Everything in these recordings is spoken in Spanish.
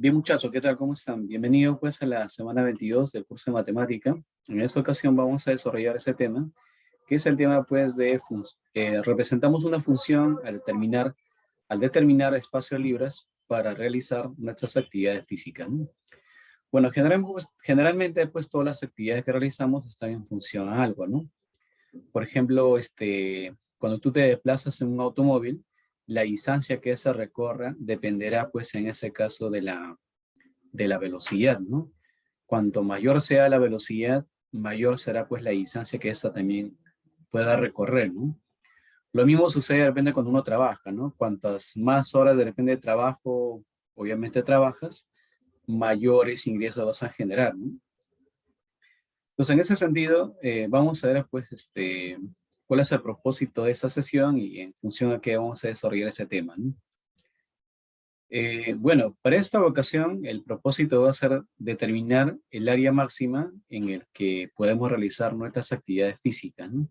Bien, muchachos, ¿qué tal? ¿Cómo están? Bienvenidos pues a la semana 22 del curso de matemática. En esta ocasión vamos a desarrollar ese tema, que es el tema pues de representamos una función al determinar espacios libres para realizar nuestras actividades físicas, ¿no? Bueno, generalmente pues todas las actividades que realizamos están en función a algo, ¿no? Por ejemplo, cuando tú te desplazas en un automóvil, la distancia que se recorra dependerá pues en ese caso de la velocidad, ¿no? Cuanto mayor sea la velocidad, mayor será pues la distancia que ésta también pueda recorrer, ¿no? Lo mismo sucede de repente cuando uno trabaja, ¿no? Cuantas más horas de repente de trabajo, obviamente trabajas, mayores ingresos vas a generar, ¿no? Entonces, en ese sentido, vamos a ver pues cuál es el propósito de esta sesión y en función a qué vamos a desarrollar ese tema, ¿no? Bueno, para esta ocasión el propósito va a ser determinar el área máxima en el que podemos realizar nuestras actividades físicas, ¿no?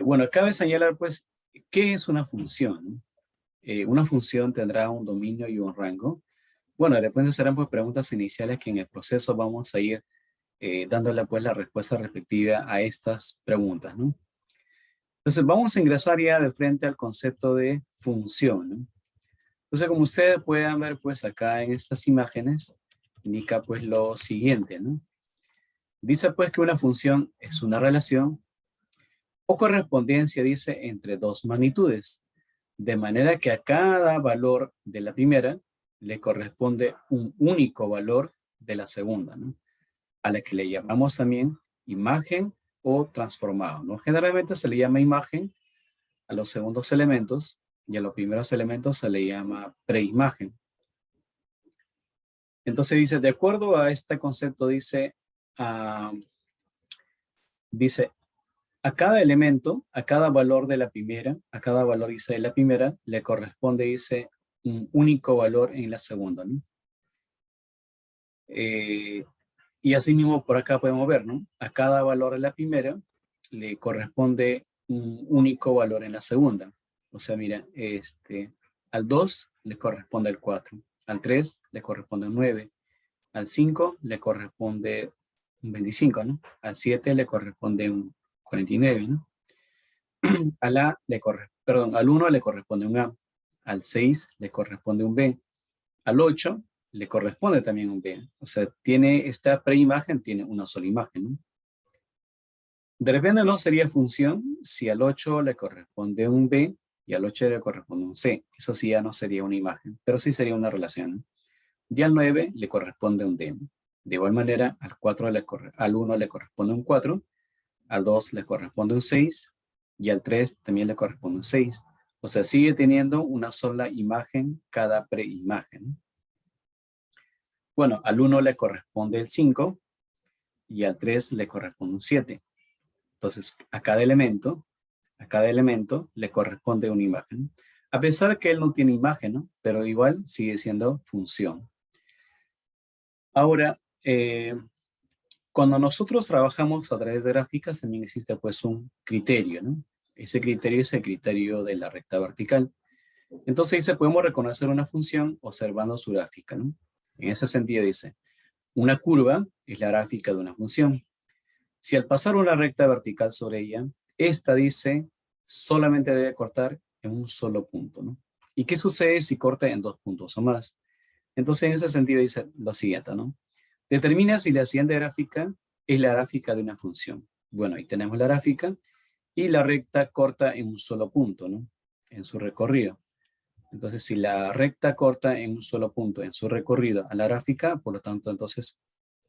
Bueno, cabe señalar pues qué es una función, ¿no? Una función tendrá un dominio y un rango. Bueno, de repente serán pues preguntas iniciales que en el proceso vamos a ir dándole pues la respuesta respectiva a estas preguntas, ¿no? Entonces vamos a ingresar ya de frente al concepto de función, ¿no? Entonces, como ustedes pueden ver, pues acá en estas imágenes, indica pues lo siguiente, ¿no? Dice pues que una función es una relación o correspondencia, dice, entre dos magnitudes, de manera que a cada valor de la primera le corresponde un único valor de la segunda, ¿no? A la que le llamamos también imagen o transformado, ¿no? Generalmente se le llama imagen a los segundos elementos y a los primeros elementos se le llama preimagen. Entonces dice, de acuerdo a este concepto, ah, dice, a cada elemento, a cada valor de la primera, a cada valor, dice, de la primera, le corresponde, dice, un único valor en la segunda, ¿no? Y así mismo por acá podemos ver, ¿no? A cada valor de la primera le corresponde un único valor en la segunda. O sea, mira, al 2 le corresponde el 4, al 3 le corresponde el 9, al 5 le corresponde un 25, ¿no? Al 7 le corresponde un 49, ¿no? Al 1 le corresponde un A, al 6 le corresponde un B, al 8 le corresponde también un B. O sea, tiene esta preimagen, tiene una sola imagen, ¿no? De repente no sería función si al 8 le corresponde un B y al 8 le corresponde un C. Eso sí ya no sería una imagen, pero sí sería una relación, ¿no? Y al 9 le corresponde un D, ¿no? De igual manera, al 1 le corresponde un 4, al 2 le corresponde un 6 y al 3 también le corresponde un 6. O sea, sigue teniendo una sola imagen cada preimagen. Bueno, al 1 le corresponde el 5 y al 3 le corresponde un 7. Entonces, a cada elemento le corresponde una imagen. A pesar que él no tiene imagen, ¿no? Pero igual sigue siendo función. Ahora, cuando nosotros trabajamos a través de gráficas, también existe pues un criterio, ¿no? Ese criterio es el criterio de la recta vertical. Entonces dice, podemos reconocer una función observando su gráfica, ¿no? En ese sentido dice, una curva es la gráfica de una función. Si al pasar una recta vertical sobre ella, esta dice, solamente debe cortar en un solo punto, ¿no? ¿Y qué sucede si corta en dos puntos o más? Entonces en ese sentido dice lo siguiente, ¿no? Determina si la siguiente gráfica es la gráfica de una función. Bueno, ahí tenemos la gráfica y la recta corta en un solo punto, ¿no? En su recorrido. Entonces, si la recta corta en un solo punto en su recorrido a la gráfica, por lo tanto, entonces,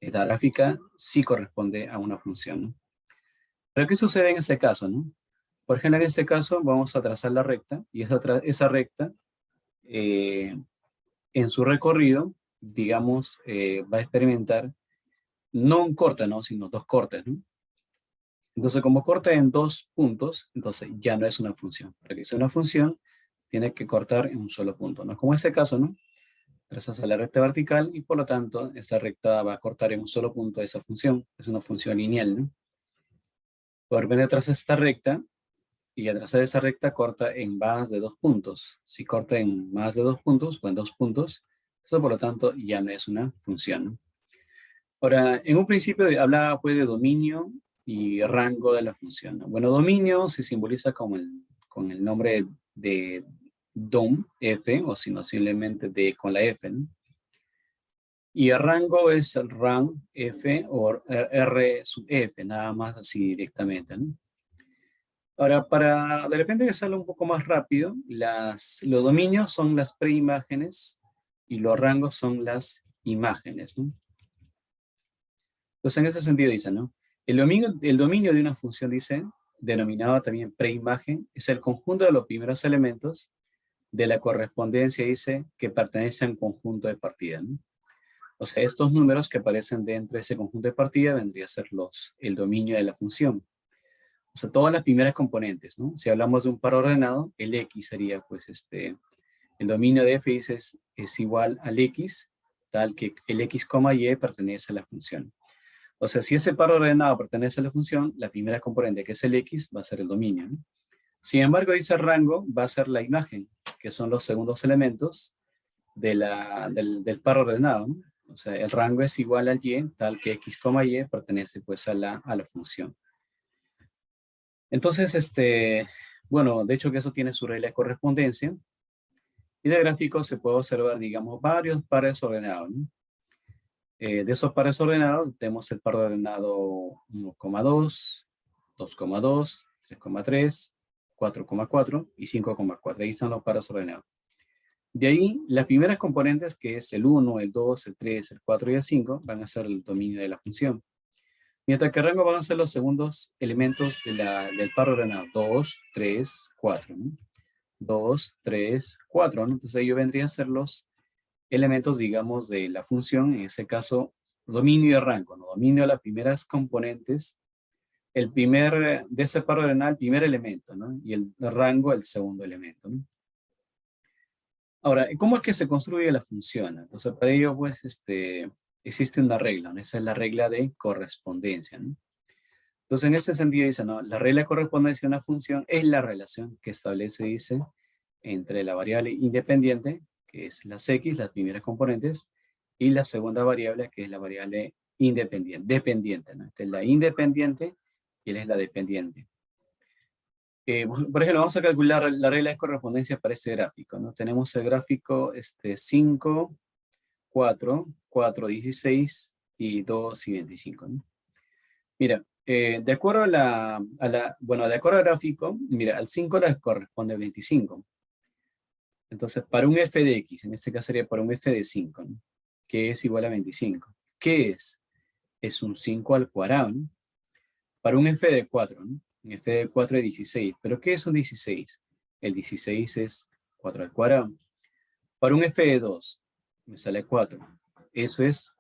esta gráfica sí corresponde a una función, ¿no? Pero, ¿qué sucede en este caso, no? Por ejemplo, en este caso, vamos a trazar la recta y esa recta, eh, en su recorrido, digamos, va a experimentar no un corte, ¿no? Sino dos cortes, ¿no? Entonces, como corta en dos puntos, entonces ya no es una función. Para que sea una función, tiene que cortar en un solo punto, ¿no? Como este caso, ¿no? Trazas a la recta vertical y por lo tanto, esta recta va a cortar en un solo punto esa función. Es una función lineal, ¿no? Por repente trazas esta recta y al trazar esa recta corta en más de dos puntos. Si corta en más de dos puntos o en dos puntos, Eso, por lo tanto, ya no es una función, ¿no? Ahora, en un principio hablaba pues de dominio y rango de la función, ¿no? Bueno, dominio se simboliza con el nombre de dom, f, o si no, simplemente con la f, ¿no? Y el rango es el rang f o r sub f, nada más así directamente, ¿no? Ahora, de repente que sale un poco más rápido, los dominios son las preimágenes y los rangos son las imágenes, ¿no? Entonces, en ese sentido dice, ¿no? El dominio de una función, dice, denominado también preimagen, es el conjunto de los primeros elementos de la correspondencia, dice, que pertenece a un conjunto de partida, ¿no? O sea, estos números que aparecen dentro de ese conjunto de partida vendría a ser el dominio de la función. O sea, todas las primeras componentes, ¿no? Si hablamos de un par ordenado, el X sería, pues, el dominio de f es igual al X, tal que el X, Y pertenece a la función. O sea, si ese par ordenado pertenece a la función, la primera componente, que es el X, va a ser el dominio, ¿no? Sin embargo, dice rango, va a ser la imagen, que son los segundos elementos del par ordenado, ¿no? O sea, el rango es igual al Y, tal que X, Y pertenece pues a la función. Entonces, bueno, de hecho que eso tiene su regla de correspondencia. Y de gráfico se puede observar, digamos, varios pares ordenados, ¿no? De esos pares ordenados, tenemos el par ordenado 1,2, 2,2, 3,3, 4,4 y 5,4. Ahí están los pares ordenados. De ahí, las primeras componentes, que es el 1, el 2, el 3, el 4 y el 5, van a ser el dominio de la función. Mientras que el rango van a ser los segundos elementos del par ordenado. 2, 3, 4, ¿no? 2, 3, 4, ¿no? Entonces ellos vendrían a ser los elementos, digamos, de la función, en este caso, dominio y rango, ¿no? Dominio de las primeras componentes, de ese par ordenado, el primer elemento, ¿no? Y el rango, el segundo elemento, ¿no? Ahora, ¿cómo es que se construye la función? Entonces, para ello, pues, existe una regla, ¿no? Esa es la regla de correspondencia, ¿no? Entonces, en ese sentido dice, ¿no? La regla de correspondencia de una función es la relación que establece, dice, entre la variable independiente, que es las X, las primeras componentes, y la segunda variable, que es la variable dependiente, ¿no? Esta es la independiente y él es la dependiente. Por ejemplo, vamos a calcular la regla de correspondencia para este gráfico, ¿no? Tenemos el gráfico 5, 4, 4, 16 y 2 y 25, ¿no? Mira, de acuerdo de acuerdo al gráfico, mira, al 5 le corresponde 25. Entonces, para un f de x, en este caso sería para un f de 5, ¿no? Que es igual a 25. ¿Qué es? Es un 5 al cuadrado, ¿no? Para un f de 4, ¿no? Un f de 4 es 16. ¿Pero qué es un 16? El 16 es 4 al cuadrado. Para un f de 2, me sale 4. Eso es,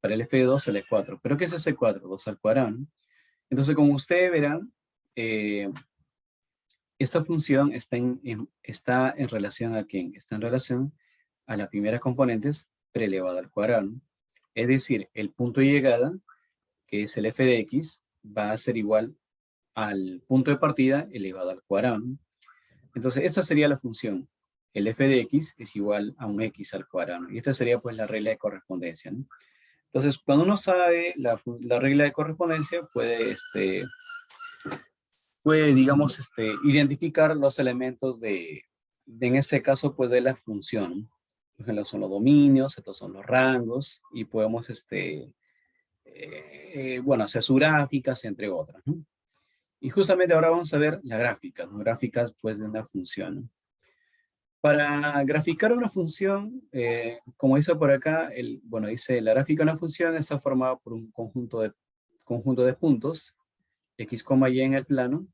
para el f de 2 sale 4. ¿Pero qué es ese 4? 2 al cuadrado, ¿no? Entonces, como ustedes verán, esta función está en relación a ¿quién? Está en relación a las primeras componentes preelevado al cuadrado, ¿no? Es decir, el punto de llegada, que es el f de x, va a ser igual al punto de partida elevado al cuadrado, ¿no? Entonces, esta sería la función. El f de x es igual a un x al cuadrado, ¿no? Y esta sería pues la regla de correspondencia, ¿no? Entonces, cuando uno sabe la regla de correspondencia, puede, digamos, identificar los elementos en este caso, pues, de la función. Por ejemplo, son los dominios, estos son los rangos, y podemos, bueno, hacer sus gráficas, entre otras, ¿no? Y justamente ahora vamos a ver las gráficas, ¿no? Gráficas, pues, de una función, ¿no? Para graficar una función, como dice por acá, bueno, dice, la gráfica de una función está formada por un conjunto de puntos, x, y en el plano,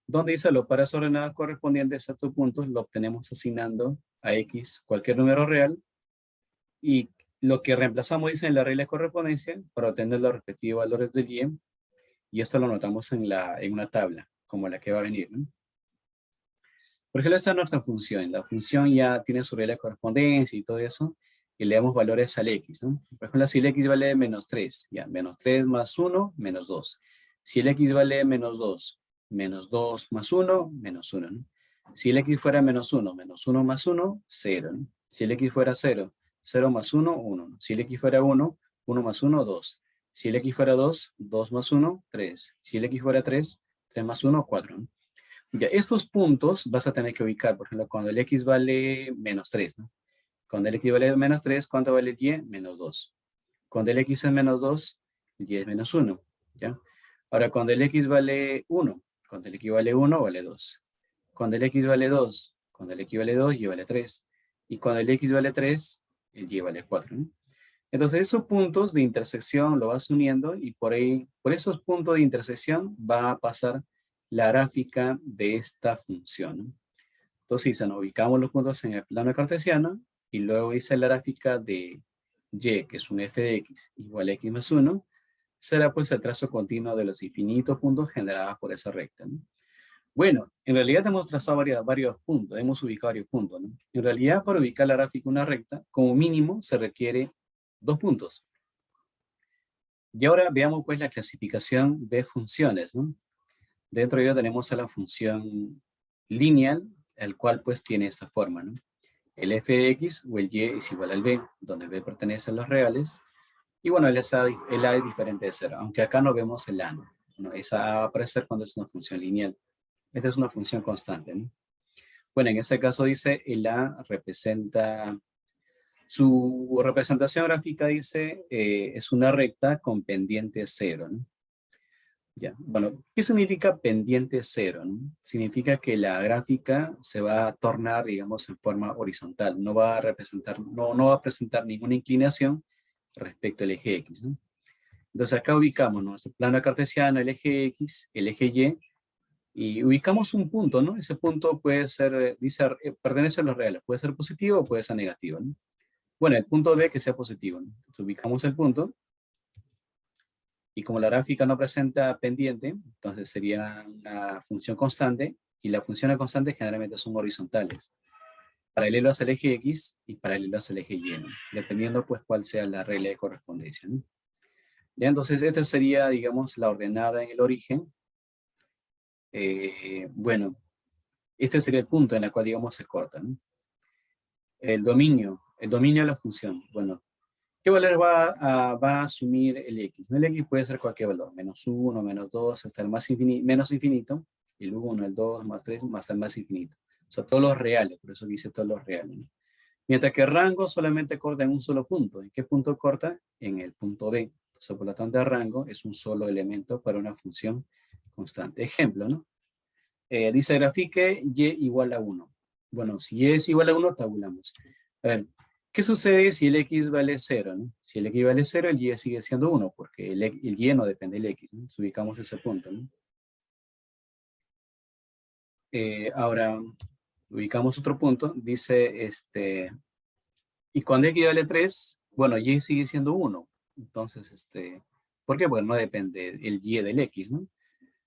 donde dice los pares ordenados correspondientes a estos puntos lo obtenemos asignando a x cualquier número real, y lo que reemplazamos, dice, en la regla de correspondencia para obtener los respectivos valores del y esto lo notamos en una tabla, como la que va a venir, ¿no? Por ejemplo, esta es nuestra función. La función ya tiene su regla de correspondencia y todo eso, y le damos valores al x, ¿no? Por ejemplo, si el x vale menos 3, ya, menos 3 más 1, menos 2. Si el x vale menos 2 más 1, menos 1, ¿no? Si el x fuera menos 1 más 1, 0, ¿no? Si el x fuera 0, 0 más 1, 1. Si el x fuera 1, 1 más 1, 2. Si el x fuera 2, 2 más 1, 3. Si el x fuera 3, 3 más 1, 4. ¿No? Ya, estos puntos vas a tener que ubicar, por ejemplo, cuando el x vale menos 3, ¿no? Cuando el x vale menos 3, ¿cuánto vale el y? Menos 2. Cuando el x es menos 2, el y es menos 1, ¿ya? Ahora, cuando el x vale 1, cuando el x vale 1, vale 2. Cuando el x vale 2, cuando el x vale 2, y vale 3. Y cuando el x vale 3, el y vale 4, ¿no? Entonces, esos puntos de intersección lo vas uniendo y por ahí, por esos puntos de intersección va a pasar la gráfica de esta función, ¿no? Entonces, si nos ubicamos los puntos en el plano cartesiano y luego hice la gráfica de y, que es un f de x igual a x más 1, será pues el trazo continuo de los infinitos puntos generados por esa recta, ¿no? Bueno, en realidad hemos trazado varios puntos, hemos ubicado varios puntos, ¿no? En realidad, para ubicar la gráfica de una recta, como mínimo se requiere 2 puntos. Y ahora veamos pues la clasificación de funciones, ¿no? Dentro de ello tenemos a la función lineal, el cual pues tiene esta forma, ¿no? El f de x o el y es igual al b, donde el b pertenece a los reales. Y bueno, el a es diferente de 0, aunque acá no vemos el a, ¿no? Bueno, esa a va a aparecer cuando es una función lineal. Esta es una función constante, ¿no? Bueno, en este caso dice el a representa, su representación gráfica dice es una recta con pendiente 0, ¿no? Ya, bueno, ¿qué significa pendiente 0, ¿no? Significa que la gráfica se va a tornar, digamos, en forma horizontal. No va a representar, no va a presentar ninguna inclinación respecto al eje X, ¿no? Entonces acá ubicamos nuestro plano cartesiano, el eje X, el eje Y ubicamos un punto, ¿no? Ese punto puede ser, dice, pertenece a los reales, puede ser positivo o puede ser negativo, ¿no? Bueno, el punto B que sea positivo, ¿no? Entonces ubicamos el punto. Y como la gráfica no presenta pendiente, entonces sería una función constante, y las funciones constantes generalmente son horizontales, paralelos al eje X y paralelos al eje Y, ¿no? Dependiendo pues cuál sea la regla de correspondencia, ¿no? Ya, entonces esta sería, digamos, la ordenada en el origen. Bueno, este sería el punto en el cual, digamos, se corta, ¿no? El dominio de la función. Bueno, ¿qué valor va a asumir el x? El x puede ser cualquier valor, menos 1, menos 2, hasta el más infinito, menos infinito, el 1, el 2, más 3, hasta el más infinito. O sea, todos los reales, por eso dice todos los reales, ¿no? Mientras que el rango solamente corta en un solo punto. ¿En qué punto corta? En el punto B. Entonces, por lo tanto, el rango es un solo elemento para una función constante. Ejemplo, ¿no? Dice grafique y igual a 1. Bueno, si y es igual a 1, tabulamos. A ver, ¿qué sucede si el x vale 0? ¿No? Si el x vale 0, el y sigue siendo 1, porque el y no depende del x, ¿no? Entonces, ubicamos ese punto, ¿no? Ahora, ubicamos otro punto. Dice, y cuando x vale 3, bueno, y sigue siendo 1. Entonces, ¿por qué? Bueno, no depende el y del x, ¿no?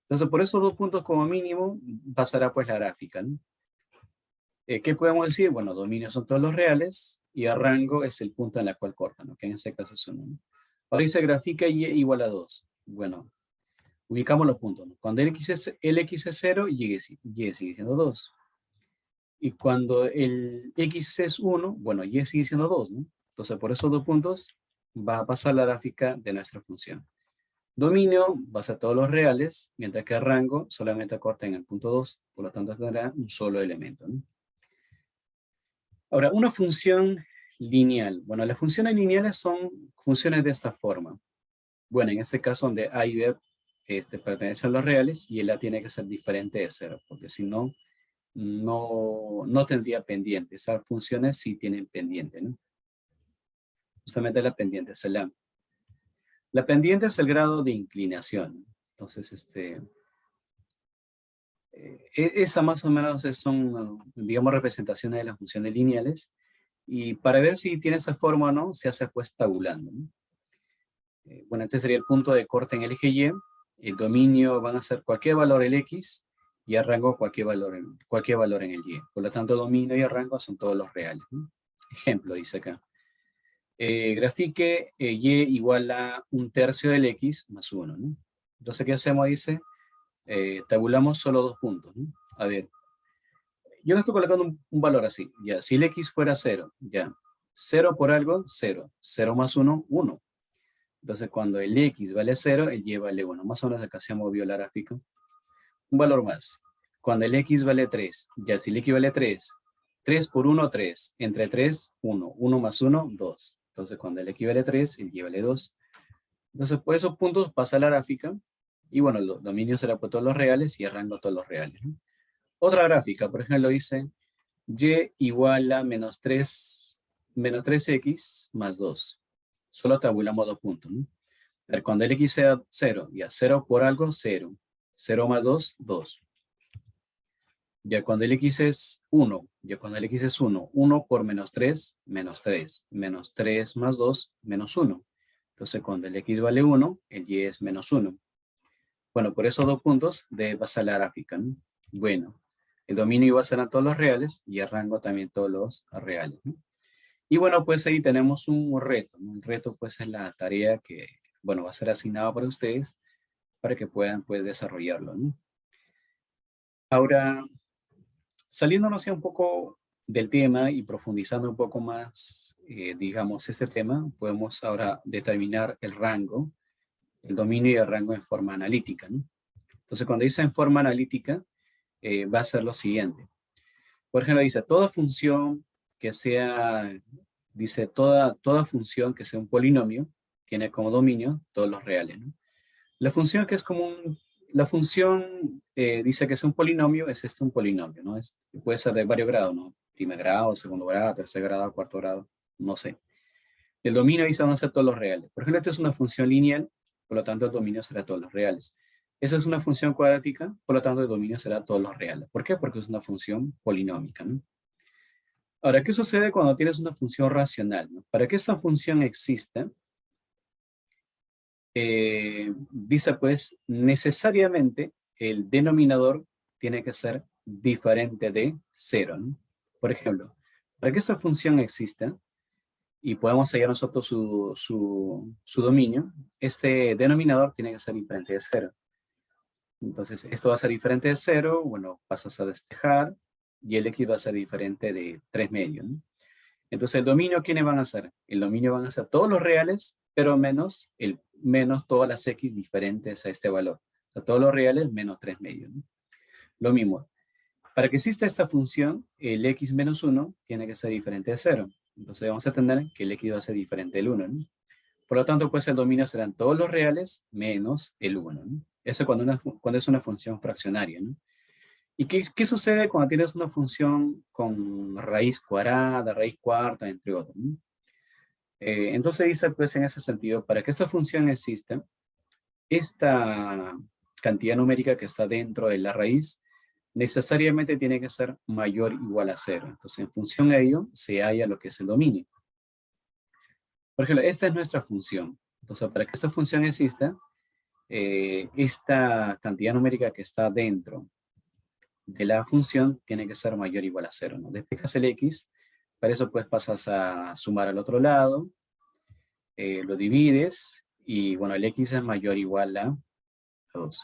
Entonces, por esos 2 puntos como mínimo, pasará pues la gráfica, ¿no? ¿Qué podemos decir? Bueno, dominios son todos los reales y el rango es el punto en el cual cortan, ¿no? Que en este caso es 1, ¿no? Ahora dice grafica y igual a 2. Bueno, ubicamos los puntos, ¿no? Cuando el x es 0, y sigue siendo 2. Y cuando el x es 1, bueno, y sigue siendo 2, ¿no? Entonces, por esos 2 puntos va a pasar la gráfica de nuestra función. Dominio va a ser todos los reales, mientras que el rango solamente corta en el punto 2, por lo tanto tendrá un solo elemento, ¿no? Ahora, una función lineal. Bueno, las funciones lineales son funciones de esta forma. Bueno, en este caso donde A y B pertenecen a los reales y el A tiene que ser diferente de 0, porque si no, no tendría pendiente. Esas funciones sí tienen pendiente, ¿no? Justamente la pendiente es el A. La pendiente es el grado de inclinación. Entonces, esa más o menos son, digamos, representaciones de las funciones lineales. Y para ver si tiene esa forma o no, se hace pues tabulando, ¿no? Bueno, este sería el punto de corte en el eje Y. El dominio van a ser cualquier valor el X y el rango cualquier valor en el Y. Por lo tanto, dominio y el rango son todos los reales, ¿no? Ejemplo, dice acá. Grafique Y igual a 1/3 del X más 1, ¿no? Entonces, ¿qué hacemos? Dice, tabulamos solo 2 puntos, ¿no? A ver, yo le estoy colocando un valor así, ya. Si el X fuera 0, ya. 0 por algo, 0. 0 más 1, 1. Entonces, cuando el X vale 0, el Y vale 1. Más o menos acá se movió la gráfica. Un valor más. Cuando el X vale 3, ya si el X vale 3, 3 por 1, 3. Entre 3, 1. 1 más 1, 2. Entonces, cuando el X vale 3, el Y vale 2. Entonces, por esos puntos pasa la gráfica. Y bueno, el dominio será por todos los reales y el rango todos los reales, ¿no? Otra gráfica, por ejemplo, dice Y igual a menos 3x más 2. Solo tabulamos 2 puntos, ¿no? A ver, cuando el X sea 0, ya 0 por algo, 0. 0 más 2, 2. Ya cuando el X es 1, ya cuando el X es 1, 1 por menos 3, menos 3. Menos 3 más 2, menos 1. Entonces, cuando el X vale 1, el Y es menos 1. Bueno, por esos 2 puntos debe pasar la gráfica, ¿no? Bueno, el dominio iba a ser a todos los reales y el rango también todos los reales, ¿no? Y bueno, pues ahí tenemos un reto, ¿no? El reto pues es la tarea que, bueno, va a ser asignada para ustedes para que puedan pues desarrollarlo, ¿no? Ahora, saliéndonos ya un poco del tema y profundizando un poco más, digamos, este tema, podemos ahora determinar el rango, el dominio y el rango en forma analítica, ¿no? Entonces, cuando dice en forma analítica, va a ser lo siguiente. Por ejemplo, dice, toda función que sea, dice, toda función que sea un polinomio, tiene como dominio todos los reales, ¿no? La función que es como la función dice que es un polinomio, es un polinomio, ¿no? Puede ser de varios grados, ¿no? Primer grado, segundo grado, tercer grado, cuarto grado, no sé. El dominio dice van a ser todos los reales. Por ejemplo, esta es una función lineal, por lo tanto el dominio será todos los reales. Esa es una función cuadrática, por lo tanto el dominio será todos los reales. ¿Por qué? Porque es una función polinómica, ¿no? Ahora, ¿qué sucede cuando tienes una función racional, ¿no? Para que esta función exista, dice pues, necesariamente el denominador tiene que ser diferente de 0, ¿no? Por ejemplo, para que esta función exista y podamos hallar nosotros su dominio, este denominador tiene que ser diferente de 0. Entonces, esto va a ser diferente de 0, bueno, pasas a despejar, y el X va a ser diferente de 3 medios, ¿no? Entonces, ¿el dominio quiénes van a ser? El dominio van a ser todos los reales, pero menos todas las X diferentes a este valor. O sea, todos los reales menos 3 medios, ¿no? Lo mismo, para que exista esta función, el X menos 1 tiene que ser diferente de 0. Entonces, vamos a tener que el X va a ser diferente del 1, ¿no? Por lo tanto, pues el dominio serán todos los reales menos el 1, ¿no? Eso cuando es una función fraccionaria, ¿no? ¿Y qué sucede cuando tienes una función con raíz cuadrada, raíz cuarta, entre otros, ¿no? Entonces dice, pues en ese sentido, para que esta función exista, esta cantidad numérica que está dentro de la raíz necesariamente tiene que ser mayor o igual a 0. Entonces, en función a ello, se halla lo que es el dominio. Por ejemplo, esta es nuestra función. Entonces, para que esta función exista, esta cantidad numérica que está dentro de la función tiene que ser mayor o igual a 0, ¿no? Despejas el X, para eso pues pasas a sumar al otro lado, lo divides, y bueno, el X es mayor o igual a 2.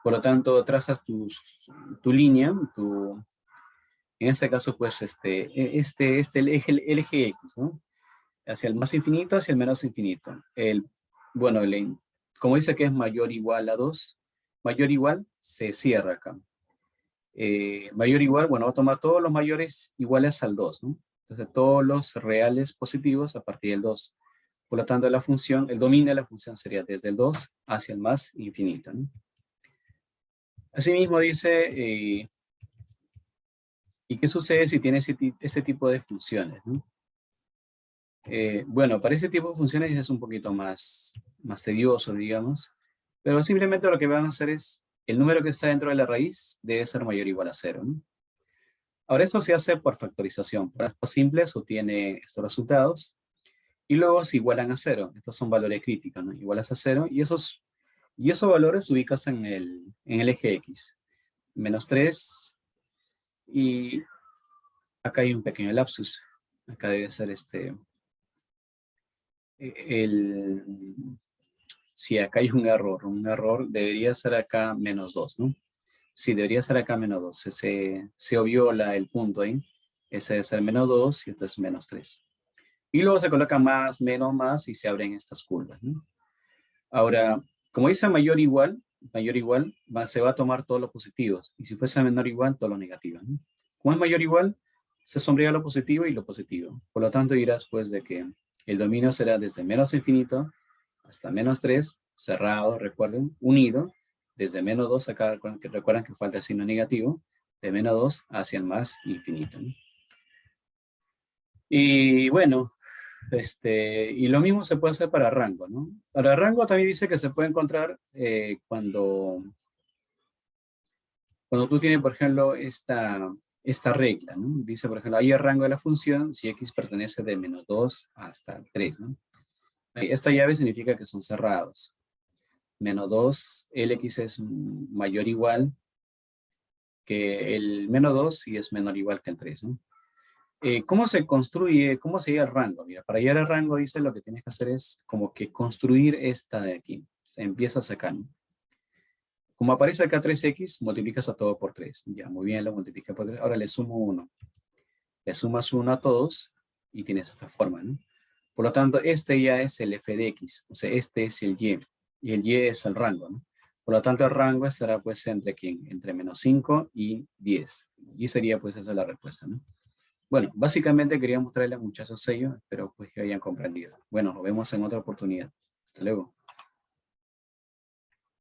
Por lo tanto, trazas tu línea, en este caso pues el eje X, ¿no? Hacia el más infinito, hacia el menos infinito. Bueno, como dice que es mayor o igual a 2, mayor o igual se cierra acá. Mayor o igual, bueno, va a tomar todos los mayores iguales al 2, ¿no? Entonces todos los reales positivos a partir del 2. Por lo tanto, el dominio de la función sería desde el 2 hacia el más infinito, ¿no? Asimismo dice, ¿y qué sucede si tiene este tipo de funciones, ¿no? Bueno, para ese tipo de funciones es un poquito más tedioso, digamos, pero simplemente lo que van a hacer es, el número que está dentro de la raíz debe ser mayor o igual a 0, ¿no? Ahora, esto se hace por factorización. Para las simples obtiene estos resultados y luego se igualan a 0. Estos son valores críticos, ¿no? Igualas a 0 y esos valores ubicas en el eje X. Menos 3 y acá hay un pequeño lapsus. Acá debe ser sí, acá hay un error debería ser acá menos 2, ¿no? Sí, debería ser acá menos 2. Se obvió el punto ahí. Ese debe ser menos 2 y esto es menos 3. Y luego se coloca más, menos, más y se abren estas curvas, ¿no? Ahora, como dice mayor igual, se va a tomar todos los positivos. Y si fuese menor igual, todos los negativos, ¿no? Como es mayor igual, se sombría lo positivo y lo positivo. Por lo tanto, dirás pues de que el dominio será desde menos infinito hasta menos 3, cerrado, recuerden, unido, desde menos 2, acá recuerdan que falta el signo negativo, de menos 2 hacia el más infinito, ¿no? Y bueno, y lo mismo se puede hacer para rango, ¿no? Para rango también dice que se puede encontrar cuando tú tienes, por ejemplo, esta regla, ¿no? Dice, por ejemplo, hay el rango de la función si x pertenece de menos 2 hasta 3, ¿no? Esta llave significa que son cerrados. Menos 2, Lx es mayor o igual que el menos 2 y es menor o igual que el 3, ¿no? ¿Cómo se construye, cómo se llega al rango? Mira, para llegar al rango, dice, lo que tienes que hacer es como que construir esta de aquí. Se empieza a sacar, ¿no? Como aparece acá 3x, multiplicas a todo por 3. Ya, muy bien, lo multiplica por 3. Ahora le sumo 1. Le sumas 1 a todos y tienes esta forma, ¿no? Por lo tanto, este ya es el f de x. O sea, este es el y. Y el y es el rango, ¿no? Por lo tanto, el rango estará pues entre ¿quién? Entre menos 5 y 10. Y sería pues esa la respuesta, ¿no? Bueno, básicamente quería mostrarle a muchachos ello. Espero pues que hayan comprendido. Bueno, nos vemos en otra oportunidad. Hasta luego.